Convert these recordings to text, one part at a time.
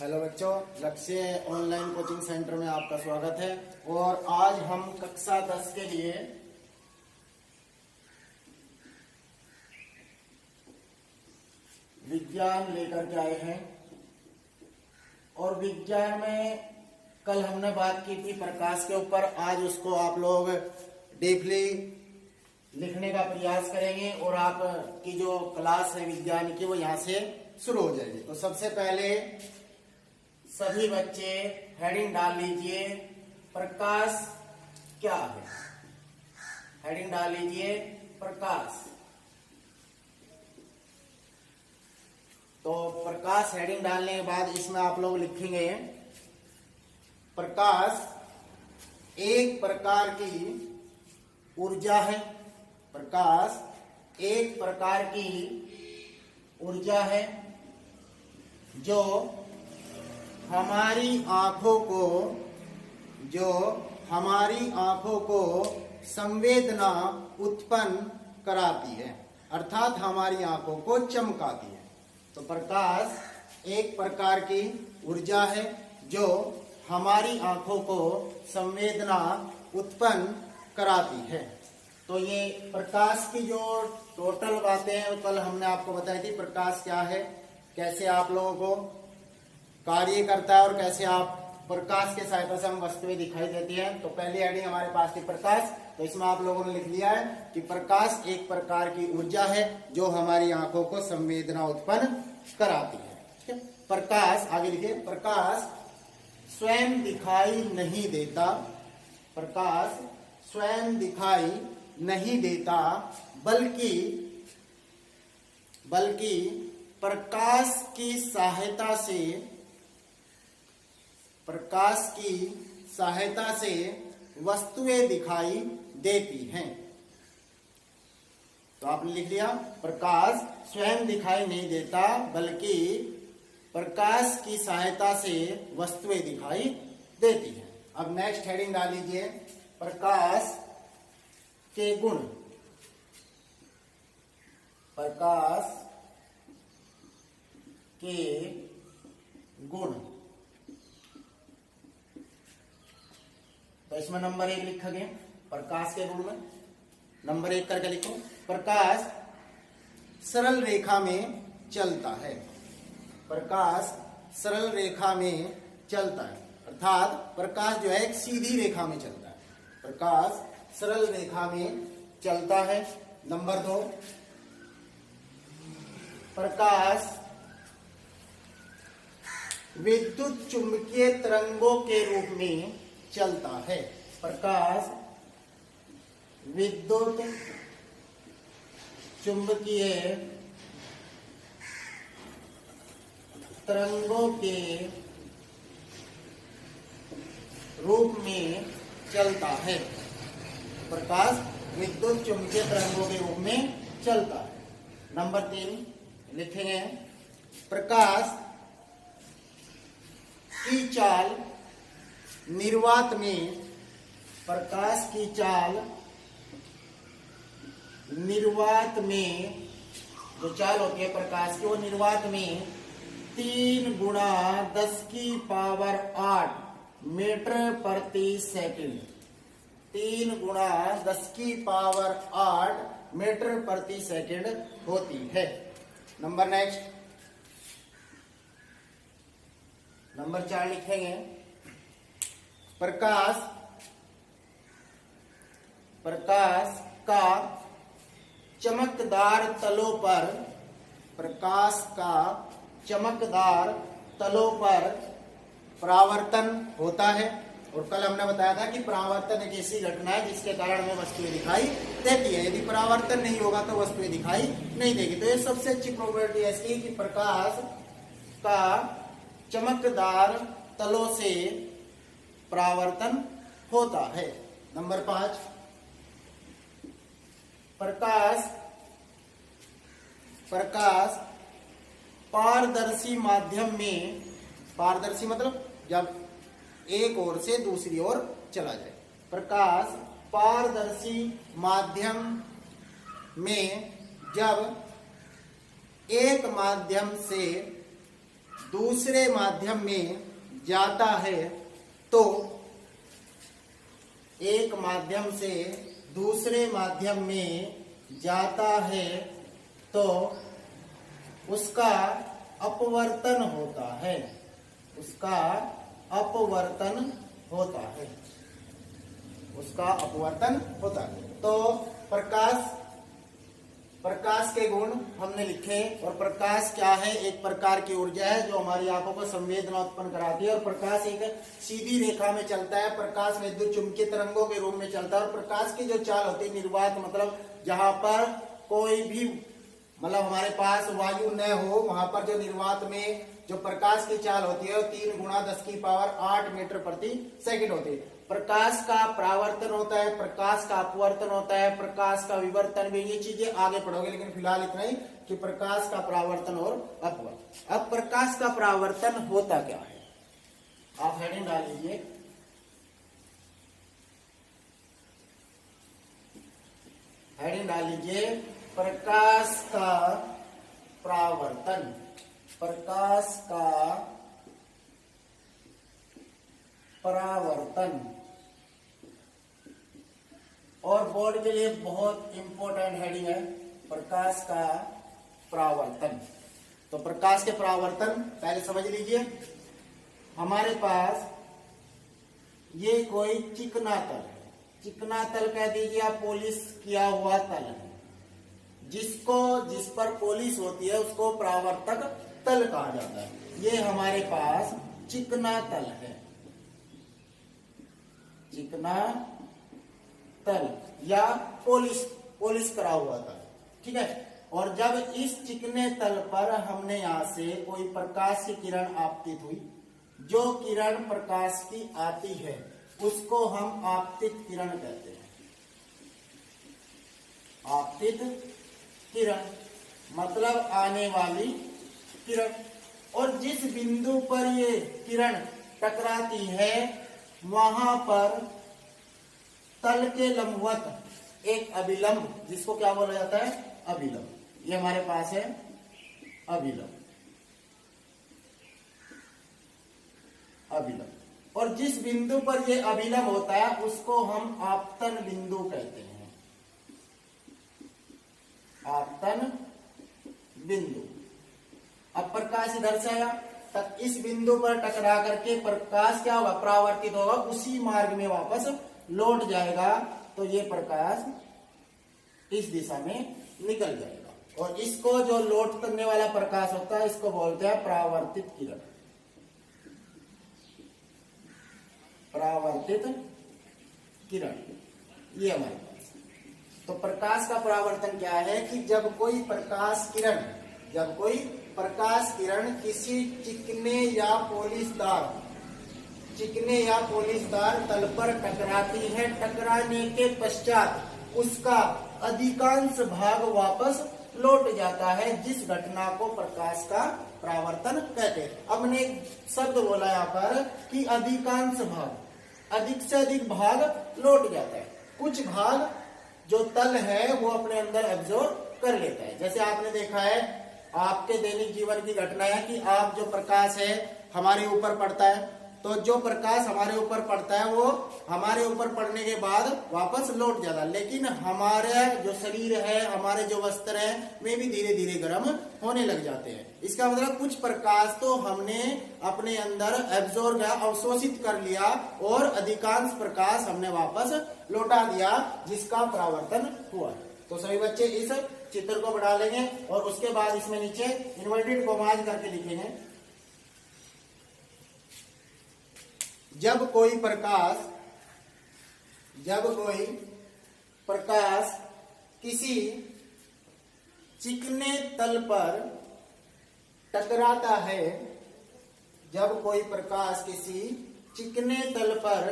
Hello बच्चों, लक्ष्य online coaching centre में आपका स्वागत है। और आज हम कक्षा 10 के लिए विज्ञान लेकर के आए हैं। और विज्ञान में कल हमने बात की थी प्रकाश के ऊपर, आज उसको आप लोग डीपली लिखने का प्रयास करेंगे और आपकी जो क्लास है विज्ञान की वो यहाँ से शुरू हो जाएगी। तो सबसे पहले सभी बच्चे हेडिंग डाल लीजिए, प्रकाश क्या है। हेडिंग डाल लीजिए प्रकाश। तो प्रकाश हेडिंग डालने के बाद इसमें आप लोग लिखेंगे प्रकाश एक प्रकार की ऊर्जा है। प्रकाश एक प्रकार की ऊर्जा है जो हमारी आंखों को संवेदना उत्पन्न कराती है, अर्थात हमारी आंखों को चमकाती है। तो प्रकाश एक प्रकार की ऊर्जा है जो हमारी आंखों को संवेदना उत्पन्न कराती है। तो ये प्रकाश की जो टोटल बातें हैं कल हमने आपको बताई थी। प्रकाश क्या है, कैसे आप लोगों को कार्य करता है और कैसे आप प्रकाश के सहायता से हम वस्तुएं दिखाई देती हैं। तो पहली हेडिंग हमारे पास थी प्रकाश, तो इसमें आप लोगों ने लिख लिया है कि प्रकाश एक प्रकार की ऊर्जा है जो हमारी आंखों को संवेदना उत्पन्न कराती है। प्रकाश, आगे लिखिए, प्रकाश स्वयं दिखाई नहीं देता। प्रकाश स्वयं दिखाई नहीं देता, बल्कि प्रकाश की सहायता से वस्तुएं दिखाई देती हैं। तो आपने लिख लिया प्रकाश स्वयं दिखाई नहीं देता, बल्कि प्रकाश की सहायता से वस्तुएं दिखाई देती हैं। अब नेक्स्ट हेडिंग डाल लीजिए प्रकाश के गुण। प्रकाश के गुण। तो इसमें नंबर 1 लिखा गया प्रकाश के गुण में। नंबर 1 करके लिखो, प्रकाश सरल रेखा में चलता है। प्रकाश सरल रेखा में चलता है, अर्थात प्रकाश जो है एक सीधी रेखा में चलता है। प्रकाश सरल रेखा में चलता है। नंबर 2, प्रकाश विद्युत चुंबकीय तरंगों के रूप में चलता है। प्रकाश विद्युत चुंबकीय तरंगों के रूप में चलता है। प्रकाश विद्युत चुंबकीय तरंगों के रूप में चलता है। नंबर 3 लिखेंगे प्रकाश की चाल निर्वात में। प्रकाश की चाल निर्वात में, जो चाल होती है प्रकाश की, वो निर्वात में 3 गुणा 10 की पावर 8 मीटर प्रति सेकंड। 3 गुणा 10 की पावर 8 मीटर प्रति सेकंड होती है। नंबर नेक्स्ट, नंबर 4 लिखेंगे प्रकाश का चमकदार तलों पर, प्रकाश का चमकदार तलों पर परावर्तन होता है। और कल हमने बताया था कि परावर्तन एक ऐसी घटना है जिसके कारण हमें वस्तुएं दिखाई देती है। यदि परावर्तन नहीं होगा तो वस्तुएं दिखाई नहीं देगी। तो ये सबसे अच्छी प्रॉपर्टी है इसकी कि प्रकाश का चमकदार तलों से परावर्तन होता है। नंबर 5, प्रकाश पारदर्शी माध्यम में, पारदर्शी मतलब जब एक ओर से दूसरी ओर चला जाए। प्रकाश पारदर्शी माध्यम में जब एक माध्यम से दूसरे माध्यम में जाता है तो एक माध्यम से दूसरे माध्यम में जाता है तो उसका अपवर्तन होता है, उसका अपवर्तन होता है, उसका अपवर्तन होता है। तो प्रकाश के गुण हमने लिखे। और प्रकाश क्या है? एक प्रकार की ऊर्जा है जो हमारी आंखों को संवेदना उत्पन्न कराती है। और प्रकाश एक सीधी रेखा में चलता है। प्रकाश विद्युत चुंबकीय तरंगों के रूप में चलता है। और प्रकाश की जो चाल होती है निर्वात, मतलब जहां पर कोई भी मतलब हमारे पास वायु न हो, वहां पर जो निर्वात में जो प्रकाश की चाल होती है वो 3 × 10⁸ मीटर प्रति सेकंड होती है। प्रकाश का परावर्तन होता है, प्रकाश का अपवर्तन होता है, प्रकाश का विवर्तन भी। ये चीजें आगे पढ़ोगे, लेकिन फिलहाल इतना ही कि प्रकाश का परावर्तन और अपवर्तन। अब प्रकाश का परावर्तन होता क्या है, आप हेडिंग डाल लीजिए। हेडिंग डाल लीजिए, प्रकाश का परावर्तन। प्रकाश का परावर्तन, और बोर्ड के लिए बहुत इंपॉर्टेंट हेडिंग है, प्रकाश का परावर्तन। तो प्रकाश के परावर्तन पहले समझ लीजिए। हमारे पास ये कोई चिकना तल है, चिकना तल कह दीजिए आप, पॉलिश किया हुआ तल है, जिस पर पॉलिश होती है उसको परावर्तक तल कहा जाता है। ये हमारे पास चिकना तल है, चिकना तल या पॉलिश करा हुआ तल, ठीक है। और जब इस चिकने तल पर हमने यहां से कोई प्रकाश की किरण आपतित हुई, जो किरण प्रकाश की आती है उसको हम आपतित किरण कहते हैं। आपतित किरण मतलब आने वाली किरण। और जिस बिंदु पर ये किरण टकराती है वहां पर तल के लंबवत एक अभिलंब, जिसको क्या बोला जाता है, अभिलंब। ये हमारे पास है अभिलंब, अभिलंब। और जिस बिंदु पर ये अभिलंब होता है उसको हम आपतन बिंदु कहते हैं, आपतन बिंदु। अब प्रकाश इधर से आया, तक इस बिंदु पर टकरा करके प्रकाश क्या होगा, परावर्तित होगा, उसी मार्ग में वापस लौट जाएगा। तो ये प्रकाश इस दिशा में निकल जाएगा। और इसको जो लौट करने वाला प्रकाश होता है इसको बोलते हैं परावर्तित किरण, परावर्तित किरण। ये हमारे पास। तो प्रकाश का परावर्तन क्या है कि जब कोई प्रकाश किरण किसी चिकने या पॉलिशदार तल पर टकराती है, टकराने के पश्चात उसका अधिकांश भाग वापस लौट जाता है, जिस घटना को प्रकाश का परावर्तन कहते हैं। अब मैंने एक शब्द बोला यहाँ पर कि अधिकांश भाग, अधिक से अधिक भाग लौट जाता है। कुछ भाग जो तल है वो अपने अंदर एब्जॉर्ब कर लेता है। जैसे आपने देखा है आपके दैनिक जीवन की घटना है कि आप जो प्रकाश है हमारे ऊपर पड़ता है, तो जो प्रकाश हमारे ऊपर पड़ता है वो हमारे ऊपर पड़ने के बाद वापस लौट जाता है। लेकिन हमारे जो शरीर है, हमारे जो वस्त्र है, वे भी धीरे धीरे गर्म होने लग जाते हैं। इसका मतलब कुछ प्रकाश तो हमने अपने अंदर एब्जॉर्ब या अवशोषित कर लिया और अधिकांश प्रकाश हमने वापस लौटा दिया, जिसका परावर्तन हुआ। तो सभी बच्चे इस चित्र को बढ़ा लेंगे और उसके बाद इसमें नीचे इन्वर्टेड कॉमाज करके लिखेंगे। जब कोई प्रकाश किसी चिकने तल पर टकराता है, जब कोई प्रकाश किसी चिकने तल पर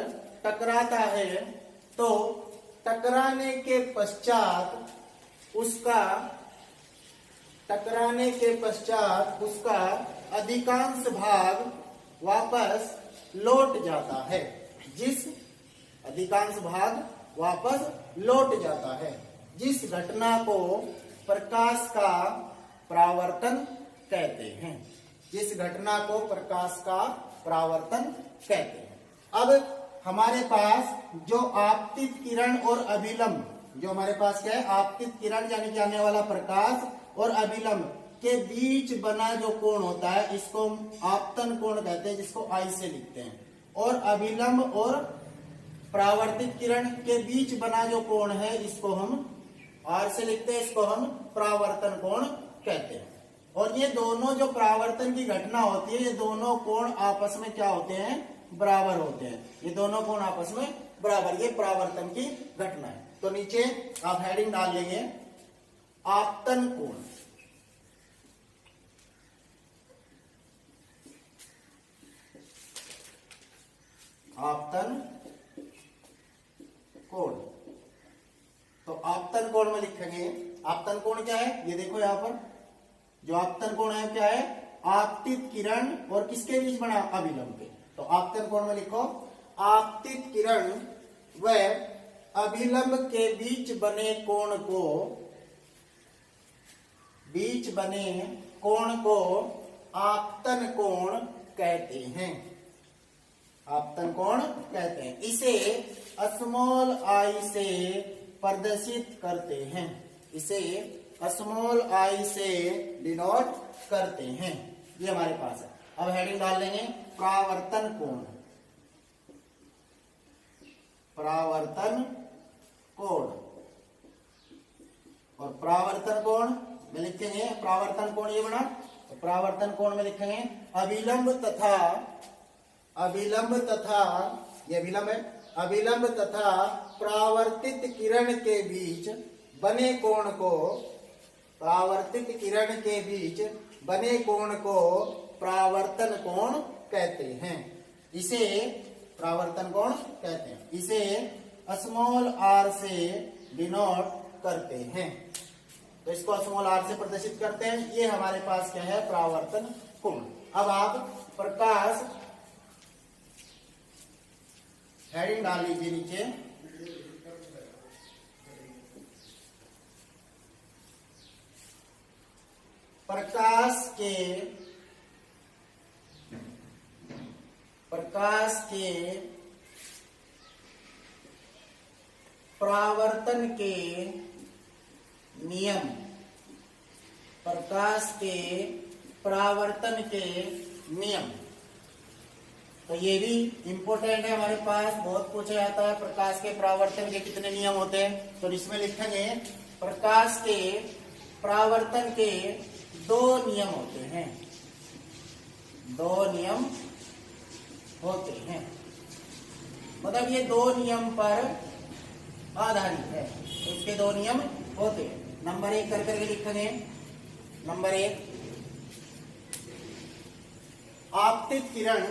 टकराता है तो टकराने के पश्चात उसका अधिकांश भाग वापस लौट जाता है, जिस घटना को प्रकाश का परावर्तन कहते हैं। जिस घटना को प्रकाश का परावर्तन कहते हैं। अब हमारे पास जो आपतित किरण और अभिलंब, जो हमारे पास क्या है, आपतित किरण यानी कि आने वाला प्रकाश और अभिलंब के बीच बना जो कोण होता है, इसको हम आपतन कोण कहते हैं, जिसको आई से लिखते हैं। और अभिलंब और परावर्तित किरण के बीच बना जो कोण है, इसको हम आर से लिखते हैं, इसको हम परावर्तन कोण कहते हैं। और ये दोनों जो परावर्तन की घटना होती है, ये दोनों कोण आपस में क्या होते हैं, बराबर होते हैं। ये दोनों कोण आपस में बराबर, ये परावर्तन की घटना है। तो नीचे आप हेडिंग डाल लेंगे आपतन कोण। आपतन कोण, तो आपतन कोण में लिखेंगे, आपतन कोण क्या है, ये देखो यहां पर जो आपतन कोण है क्या है, आपतित किरण और किसके बीच बना, अभिलंब के। तो आपतन कोण में लिखो आपतित किरण व अभिलंब के बीच बने कोण को आपतन कोण कहते हैं। आपतन कोण कहते हैं। इसे स्मॉल आई से प्रदर्शित करते हैं, इसे स्मॉल आई से डिनोट करते हैं। ये हमारे पास है। अब हेडिंग डाल लेंगे परावर्तन कोण। परावर्तन कोण और परावर्तन कोण में लिखेंगे, परावर्तन कोण ये बना, तो परावर्तन कोण में लिखेंगे अभिलंब तथा ये अभिलंब है, अभिलंब तथा परावर्तित किरण के बीच बने कोण को, परावर्तित किरण के बीच बने कोण को परावर्तन कोण कहते हैं। इसे परावर्तन कोण कहते हैं। इसे स्मॉल आर से डिनोट करते हैं। तो इसको स्मॉल आर से प्रदर्शित करते हैं। ये हमारे पास क्या है, परावर्तन कोण। अब आप प्रकाश हेडिंग डाल लीजिए नीचे, प्रकाश के परावर्तन के नियम, प्रकाश के परावर्तन के नियम। तो ये भी इंपॉर्टेंट है हमारे पास, बहुत पूछा जाता है प्रकाश के परावर्तन के कितने नियम होते हैं। तो इसमें लिखेंगे प्रकाश के परावर्तन के 2 नियम होते हैं, 2 नियम होते हैं। मतलब ये 2 नियम पर आधारित है, इसके 2 नियम होते हैं। नंबर 1 कर करके लिखेंगे। नंबर 1 आपतित किरण,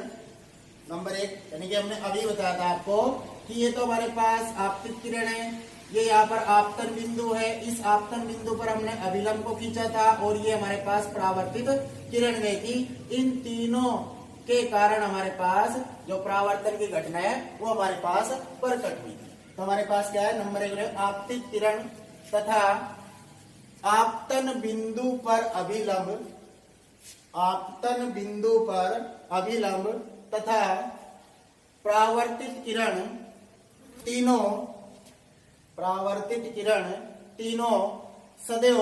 नंबर 1 यानी कि हमने अभी बताया था आपको कि ये तो हमारे पास आपतित किरण है, ये यहाँ पर आपतन बिंदु है, इस आपतन बिंदु पर हमने अभिलंब को खींचा था और ये हमारे पास परावर्तित किरण गई थी। इन तीनों के कारण हमारे पास जो परावर्तन की घटना है वो हमारे पास प्रकट हुई थी। तो हमारे पास क्या है, नंबर 1 आपतित किरण तथा आपतन बिंदु पर अभिलंब, आपतन बिंदु पर अभिलंब तथा परावर्तित किरण, तीनों परावर्तित किरण तीनों सदैव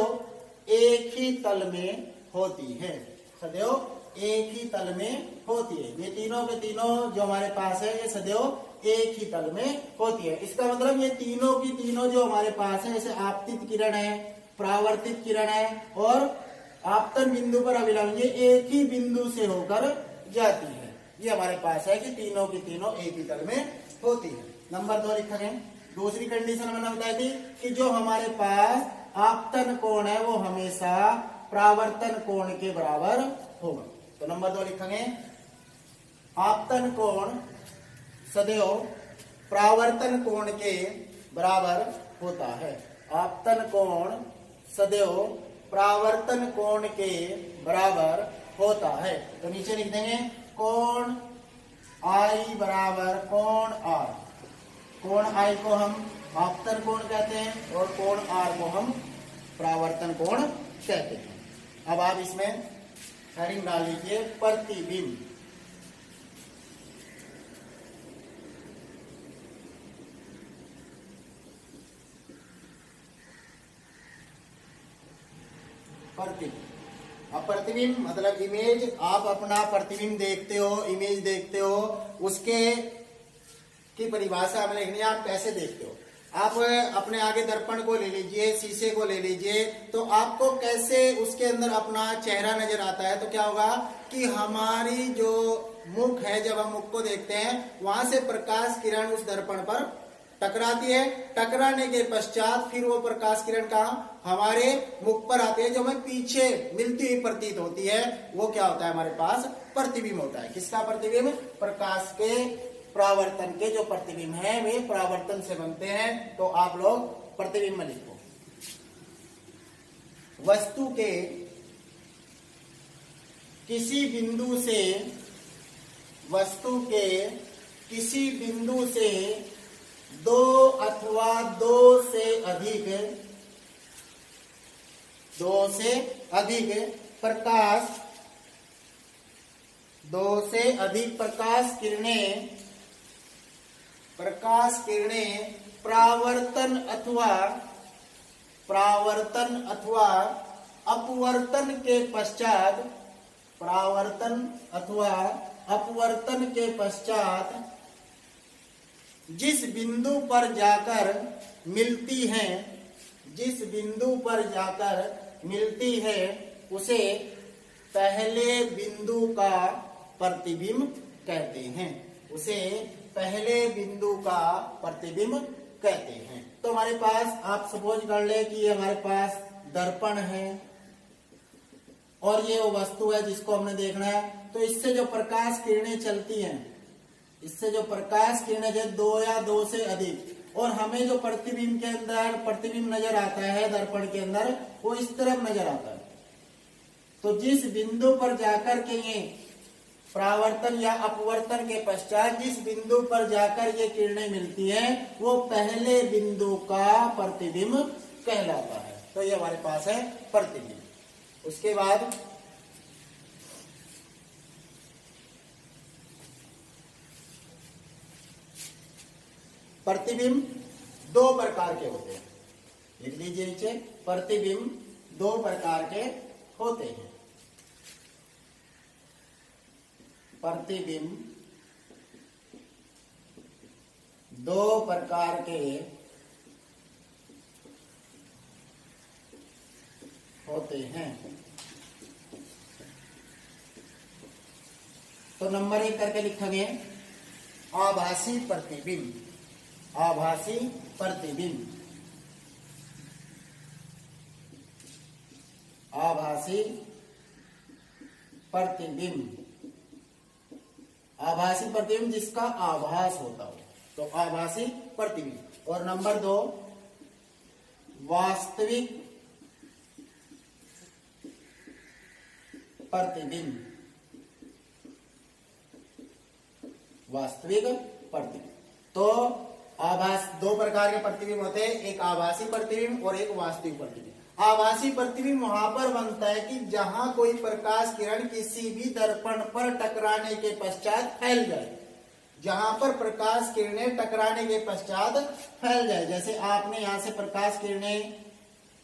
एक ही तल में होती है, सदैव एक ही तल में होती है। ये तीनों के तीनों जो हमारे पास है ये सदैव एक ही तल में होती है। इसका मतलब ये तीनों की तीनों जो हमारे पास है, जैसे आपतित किरण है, परावर्तित किरण है और आपतन बिंदु पर अभिलंब, ये एक ही बिंदु से होकर जाती है। ये हमारे पास है कि तीनों की तीनों एक ही तल में होती है। नंबर 2 लिखेंगे। दूसरी कंडीशन मैंने बताई थी कि जो हमारे पास आपतन कोण है वो हमेशा परावर्तन कोण के बराबर होगा। तो नंबर 2 लिखेंगे आपतन कोण सदैव परावर्तन कोण के बराबर होता है। आपतन कोण सदैव परावर्तन कोण के बराबर होता है। तो नीचे लिख देंगे कोण आई बराबर कोण आर। कोण आई को हम आपतन कोण कहते हैं और कोण आर को हम परावर्तन कोण कहते हैं। अब आप इसमें हेडिंग डाल लीजिए प्रतिबिंब। प्रतिबिंब, अब प्रतिबिंब मतलब इमेज, आप अपना प्रतिबिंब देखते हो, इमेज देखते हो, उसके की परिभाषा हमें लिखनी है। आप कैसे देखते हो? आप अपने आगे दर्पण को ले लीजिए, शीशे को ले लीजिए, तो आपको कैसे उसके अंदर अपना चेहरा नजर आता है? तो क्या होगा कि हमारी जो मुख है, जब हम मुख को देखते हैं, वहां से प्रकाश किरण उस दर्पण पर टकराती है। टकराने के पश्चात फिर वो प्रकाश किरण कहाँ? हमारे मुख पर आती है, जो हमें पीछे मिलती हुई प्रतीत होती है। वो क्या होता है? हमारे पास प्रतिबिंब होता है। किसका प्रतिबिंब? प्रकाश के परावर्तन के जो प्रतिबिंब है वे परावर्तन से बनते हैं। तो आप लोग प्रतिबिंब में लिखो, वस्तु के किसी बिंदु से, वस्तु के किसी बिंदु से दो अथवा दो से अधिक प्रकाश, दो से अधिक प्रकाश किरणें परावर्तन अथवा अपवर्तन के पश्चात जिस बिंदु पर जाकर मिलती है उसे पहले बिंदु का प्रतिबिंब कहते हैं। तो हमारे पास, आप सपोज कर ले कि ये हमारे पास दर्पण है और ये वो वस्तु है जिसको हमने देखना है। तो इससे जो प्रकाश किरणें चलती हैं, दो या दो से अधिक, और हमें जो प्रतिबिंब के अंदर प्रतिबिंब नजर आता है दर्पण के अंदर, वो इस तरफ नजर आता है। तो जिस बिंदु पर जाकर के ये परावर्तन या अपवर्तन के पश्चात जिस बिंदु पर जाकर ये किरणें मिलती हैं, वो पहले बिंदु का प्रतिबिंब कहलाता है। तो ये हमारे पास है प्रतिबिंब। उसके बाद प्रतिबिंब दो प्रकार के होते हैं। लिख लीजिए नीचे, प्रतिबिंब दो प्रकार के होते हैं। प्रतिबिंब दो प्रकार के होते हैं। तो नंबर 1 करके लिखेंगे आभासी प्रतिबिंब। आभासी प्रतिबिंब, आभासी प्रतिबिंब, आभासी प्रतिबिंब जिसका आभास होता हो, तो आभासी प्रतिबिंब। और नंबर 2 वास्तविक प्रतिबिंब, वास्तविक प्रतिबिंब। तो आभास दो प्रकार के प्रतिबिंब होते हैं, एक आभासी प्रतिबिंब और एक वास्तविक प्रतिबिंब। आभासी प्रतिबिंब वहां पर बनता है कि जहां कोई प्रकाश किरण किसी भी दर्पण पर टकराने के पश्चात फैल जाए, जहां पर प्रकाश किरणें टकराने के पश्चात फैल जाए। जैसे आपने यहां से प्रकाश किरणें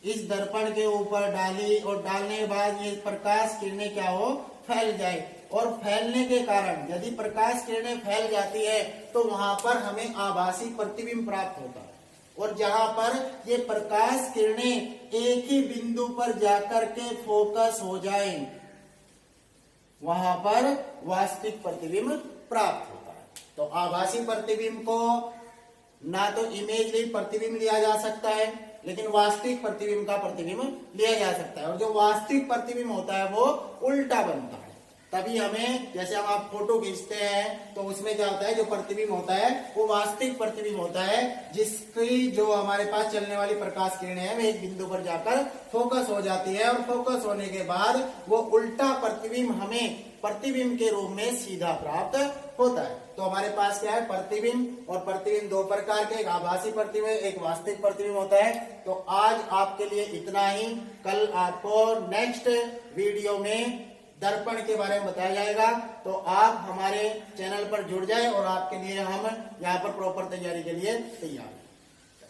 इस दर्पण के ऊपर डाली और डालने के बाद ये प्रकाश किरणें क्या हो? फैल जाए। और फैलने के कारण यदि प्रकाश किरणें फैल जाती है तो वहां पर हमें आभासी प्रतिबिंब प्राप्त होता है। और जहां पर ये प्रकाश किरणें एक ही बिंदु पर जाकर के फोकस हो जाएं, वहां पर वास्तविक प्रतिबिंब प्राप्त होता है। तो आभासी प्रतिबिंब को ना तो इमेज प्रतिबिंब लिया जा सकता है, लेकिन वास्तविक प्रतिबिंब का प्रतिबिंब लिया जा सकता है। और जो वास्तविक प्रतिबिंब होता है वो उल्टा बनता है। तभी हमें, जैसे हम आप फोटो खींचते हैं तो उसमें क्या होता है, जो प्रतिबिंब होता है वो वास्तविक प्रतिबिंब होता है, जिसकी जो हमारे पास चलने वाली प्रकाश किरणें हैं वे एक बिंदु पर जाकर फोकस हो जाती है। और फोकस होने के बाद वो उल्टा प्रतिबिंब हमें प्रतिबिंब के रूप में सीधा प्राप्त होता है। तो हमारे पास क्या है? प्रतिबिंब। और प्रतिबिंब दो प्रकार के, एक आभासी प्रतिबिंब, एक वास्तविक प्रतिबिंब होता है। तो आज आपके लिए इतना ही। कल आपको नेक्स्ट वीडियो में दर्पण के बारे में बताया जाएगा। तो आप हमारे चैनल पर जुड़ जाए और आपके लिए हम यहाँ पर प्रॉपर तैयारी के लिए तैयार हैं।